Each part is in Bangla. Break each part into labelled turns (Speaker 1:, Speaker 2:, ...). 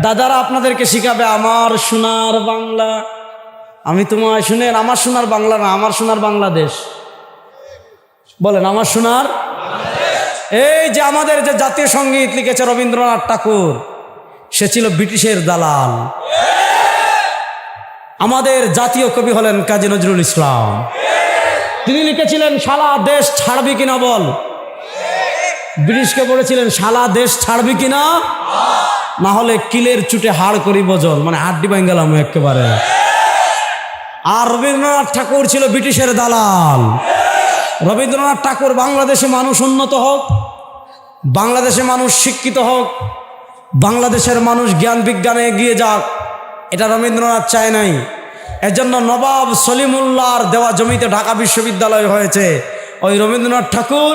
Speaker 1: দাদারা আপনাদেরকে শিখাবে আমার সোনার বাংলা। আমি তোমায় শুনেন, আমার সোনার বাংলা না, আমার সোনার বাংলাদেশ। বলেন আমার সোনার। এই যে আমাদের যে জাতীয় সঙ্গীত লিখেছে রবীন্দ্রনাথ ঠাকুর, সে ছিল ব্রিটিশের দালাল। আমাদের জাতীয় কবি হলেন কাজী নজরুল ইসলাম। তিনি লিখেছিলেন শালা দেশ ছাড়বি কিনা বল। ব্রিটিশকে বলেছিলেন শালা দেশ ছাড়বি কিনা, না হলে কিলের চুটে হাড় করি বজল, মানে হাড্ডি ভাঙ গেলাম একেবারে। আর রবীন্দ্রনাথ ঠাকুর ছিল ব্রিটিশের দালাল। রবীন্দ্রনাথ ঠাকুর বাংলাদেশে মানুষ উন্নত হোক, বাংলাদেশে মানুষ শিক্ষিত হোক, বাংলাদেশের মানুষ জ্ঞান বিজ্ঞানে এগিয়ে যাক, এটা রবীন্দ্রনাথ চায় নাই। এজন্য নবাব সলিমুল্লাহর দেওয়া জমিতে ঢাকা বিশ্ববিদ্যালয় হয়েছে। ওই রবীন্দ্রনাথ ঠাকুর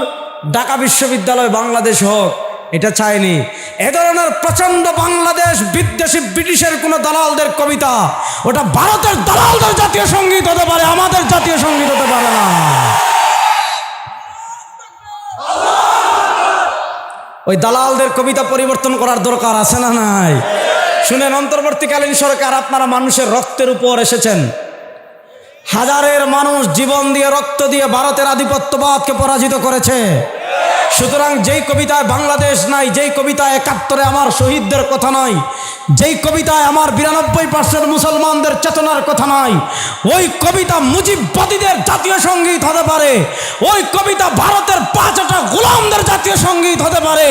Speaker 1: ঢাকা বিশ্ববিদ্যালয় বাংলাদেশ হোক এটা চায়নি। এ ধরনের প্রচন্ড বাংলাদেশ বিদ্বেষী ব্রিটিশের কোনো দালালদের কবিতা, ওটা ভারতের দালালদের জাতীয় সঙ্গীত হতে পারে, আমাদের জাতীয় সঙ্গীত হতে পারে না। ওই দালালদের কবিতা পরিবর্তন করার দরকার আছে না নাই? শুনেন, অন্তর্বর্তীকালীন সরকার আপনারা মানুষের রক্তের উপর এসেছেন। হাজারের মানুষ জীবন দিয়ে রক্ত দিয়ে ভারতের আধিপত্যবাদকে পরাজিত করেছে। সুতরাং যেই কবিতায় বাংলাদেশ নাই, যেই কবিতায় ৭১ আমার শহীদদের কথা নাই, যেই কবিতায় আমার ৯২% মুসলমানদের চেতনার কথা নাই, ওই কবিতা মুজিববাদীদের জাতীয় সঙ্গীত হতে পারে। ওই কবিতা ভারতের ৫টা গোলামদের জাতীয় সঙ্গীত হতে পারে।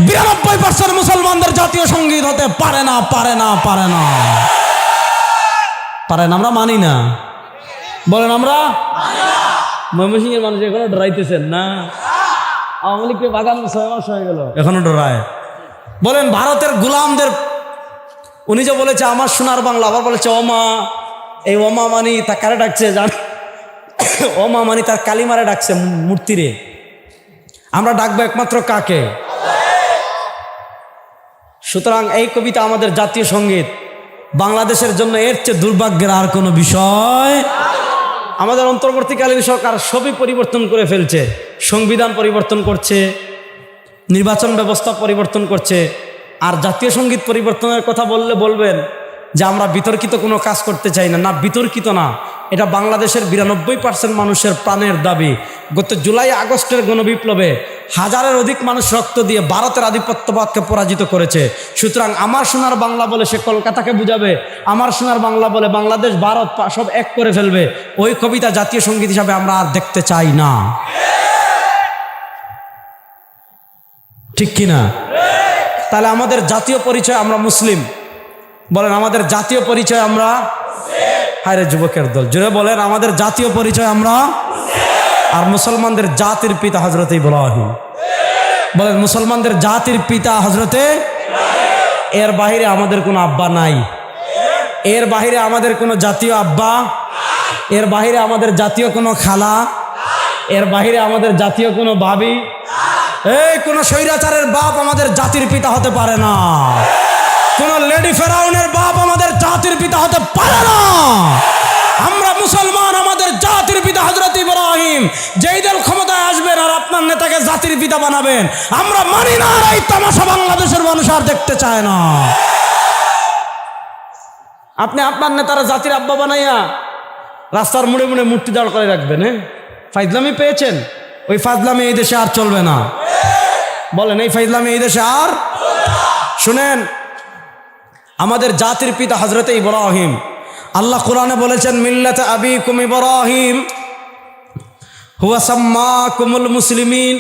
Speaker 1: ৯২% মুসলমানদের জাতীয় সঙ্গীত হতে পারে না, পারে না, পারে না, পারেন। আমরা মানি না। বলেন আমরা। ময়মনসিংহের মানুষ এখনো ডরাইতেছেন না? আওয়ামী লীগকে বাগান ৬ মাস হয়ে গেল, এখনো ডরায়। বলেন ভারতের গোলামদের, উনি যে বলেছে আমার সোনার বাংলা, আবার বলেছে ওমা। এই ওমা মানি তা কারে ডাকছে জান? ওমা মানি তার কালিমারে ডাকছে, মূর্তিরে। আমরা ডাকবো একমাত্র কাকে? সুতরাং এই কবিতা আমাদের জাতীয় সঙ্গীত। বাংলাদেশের জন্য এর চেয়ে দুর্ভাগ্যের আর কোনো বিষয়। আমাদের অন্তর্বর্তীকালীন সরকার সবই পরিবর্তন করে ফেলছে। সংবিধান পরিবর্তন করছে, নির্বাচন ব্যবস্থা পরিবর্তন করছে। আর জাতীয় সঙ্গীত পরিবর্তনের কথা বললে বলবেন যে আমরা বিতর্কিত কোনো কাজ করতে চাই না। না, বিতর্কিত না, এটা বাংলাদেশের ৯২% মানুষের প্রাণের দাবি। গত জুলাই আগস্টের গণবিপ্লবে হাজারের অধিক মানুষ রক্ত দিয়ে ভারতের আধিপত্যবাদকে পরাজিত করেছে। সুতরাং আমার সোনার বাংলা বলে সে কলকাতাকে বুঝাবে, আমার সোনার বাংলা বলে বাংলাদেশ ভারত সব এক করে ফেলবে। ওই কবিতা জাতীয় সঙ্গীত হিসাবে আমরা আর দেখতে চাই না। ঠিক কিনা? তাহলে আমাদের জাতীয় পরিচয় আমরা মুসলিম। বলেন আমাদের জাতীয় পরিচয় আমরা। হায়রে যুবকের দল, জোরে বলেন আমাদের জাতীয় পরিচয় আমরা। আর মুসলমানদের জাতির পিতা হজরতে ইব্রাহিম। বলেন মুসলমানদের জাতির পিতা হজরতে। এর বাহিরে আমাদের কোনো আব্বা নাই, এর বাহিরে আমাদের কোনো জাতীয় আব্বা, এর বাহিরে আমাদের জাতীয় কোনো খালা, এর বাহিরে আমাদের জাতীয় কোনো ভাবি। এই কোন স্বৈরাচারের বাপ আমাদের জাতির পিতা হতে পারে না। কোন লেডি ফেরাউনের বাপ আমাদের জাতির পিতা হতে পারে না। আমরা মুসলমান, আমাদের জাতির পিতা হযরত ইব্রাহিম। যেই দল ক্ষমতায় আসবেন আর আপনার নেতাকে জাতির পিতা বানাবেন, আমরা মানি না। আর এই তামাশা বাংলাদেশের মানুষ আর দেখতে চায় না। আপনি আপনার নেতারা জাতির আব্বা বানাইয়া রাস্তার মুড়ে মুড়ে মূর্তি দাঁড় করে রাখবেন। হ্যাঁ, ফাইজলামি পেয়েছেন? ওই ফাইজলামি এই দেশে আর চলবে না। বলেন এই ফাইজলামি এই দেশে আর। শুনেন, আমাদের জাতির পিতা হযরত ইব্রাহিম। আল্লাহ কোরআনে বলেছেন মিল্লাতে আবিকুম ইব্রাহিম হুয়া সাম্মাকুমুল মুসলিমিন।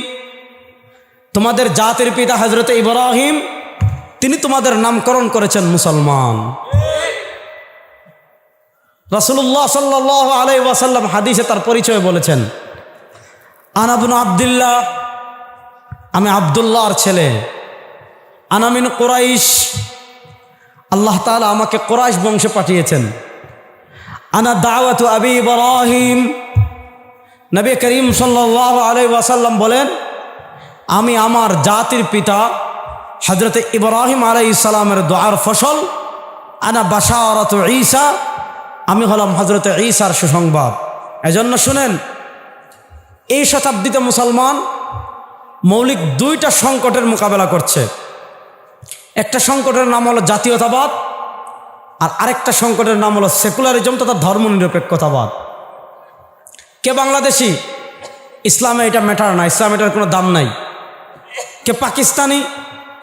Speaker 1: তোমাদের জাতির পিতা হযরত ইব্রাহিম, তিনি তোমাদের নামকরণ করেছেন মুসলমান। রাসূলুল্লাহ সাল্লাল্লাহু আলাইহি ওয়াসাল্লাম হাদিসে তার পরিচয় বলেছেন, আনা ইবনু আব্দুল্লাহ, আমি আব্দুল্লাহর ছেলে। আনা মিন কুরাইশ, আল্লাহ তাআলা আমাকে কুরাইশ বংশে পাঠিয়েছেন। আনা দাওয়াতু আবি ইব্রাহিম, নবী করিম সাল্লাল্লাহু আলাইহি ওয়াসাল্লাম বলেন, আমি আমার জাতির পিতা হযরত ইব্রাহিম আলাইহিস সালামের দোয়ার ফসল। আনা বাশারাতু ঈসা, আমি হলাম হযরত ঈসার সুসংবাদ। এজন্য শুনেন, এই শতাব্দীতে মুসলমান মৌলিক দুইটা সংকটের মোকাবেলা করছে। একটা সংকটের নাম হলো জাতীয়তাবাদ, আর আরেকটা সংকটের নাম হলো সেকুলারিজম তথা ধর্মনিরপেক্ষতাবাদ। কে বাংলাদেশি, ইসলামে এটা ম্যাটার না, ইসলামে এটার কোনো দাম নাই। কে পাকিস্তানি,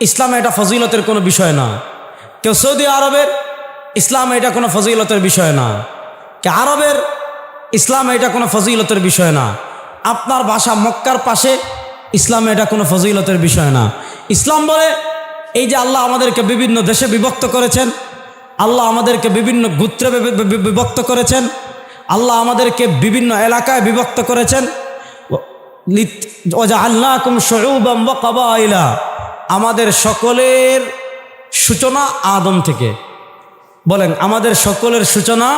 Speaker 1: ইসলামে এটা ফজিলতের কোনো বিষয় না। কেউ সৌদি আরবের, ইসলামে এটা কোনো ফজিলতের বিষয় না। কে আরবের, ইসলামে এটা কোনো ফজিলতের বিষয় না। আপনার ভাষা মক্কার পাশে, ইসলামে এটা কোনো ফজিলতের বিষয় না। ইসলাম বলে এই যে আল্লাহ আমাদেরকে বিভিন্ন দেশে বিভক্ত করেছেন, আল্লাহ আমাদেরকে বিভিন্ন গোত্রে বিভক্ত করেছেন, আল্লাহ আমাদেরকে বিভিন্ন এলাকায় বিভক্ত করেছেন। ওয়াজআলনাকুম শুউবাম ওয়া ক্বাবাইলা, আমাদের সকলের সূচনা আদম থেকে। বলেন আমাদের সকলের সূচনা,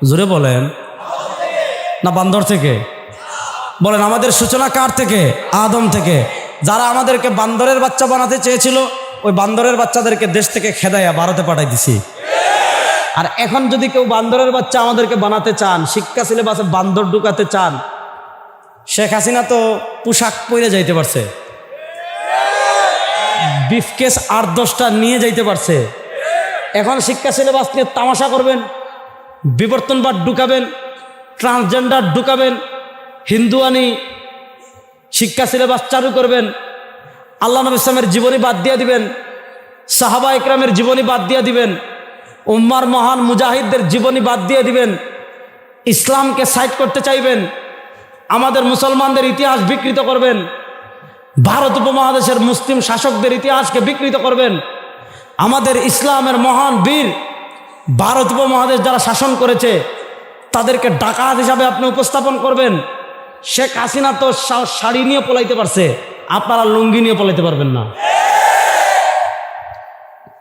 Speaker 1: জোরে বলেন, না বান্দর থেকে? বলেন আমাদের সূচনা কার থেকে? আদম থেকে। যারা আমাদেরকে বান্দরের বাচ্চা বানাতে চেয়েছিল, ওই বান্দরের বাচ্চাদেরকে দেশ থেকে খেদাইয়া ভারতে পাঠাই দিছি। আর এখন যদি কেউ বান্দরের বাচ্চা আমাদেরকে বানাতে চান, শিক্ষা সিলেবাসে বান্দর ঢুকাতে চান, শেখ হাসিনা তো পোশাক পরে যাইতে পারছে, বিফকেস 8-10টা নিয়ে যাইতে পারছে। এখন শিক্ষা সিলেবাস নিয়ে তামাশা করবেন, বিবর্তনবাদ ঢুকাবেন, ট্রান্সজেন্ডার ঢুকাবেন, হিন্দুয়ানি শিক্ষা সিলেবাস চালু করবেন, আল্লাহ নবী ইসলামের জীবনী বাদ দিয়ে দিবেন, সাহাবা ইকরামের জীবনী বাদ দিয়ে দিবেন, উম্মার মহান মুজাহিদদের জীবনী বাদ দিয়ে দিবেন, ইসলামকে সাইড করতে চাইবেন, আমাদের মুসলমানদের ইতিহাস বিকৃত করবেন, ভারত উপমহাদেশের মুসলিম শাসকদের ইতিহাসকে বিকৃত করবেন, আমাদের ইসলামের মহান বীর ভারত উপমহাদেশ যারা শাসন করেছে তাদেরকে ডাকাত হিসাবে আপনি উপস্থাপন করবেন। শেখ হাসিনা তো শাড়ি নিয়ে পলাইতে পারছে, আপনারা লুঙ্গি নিয়ে পলাইতে পারবেন না।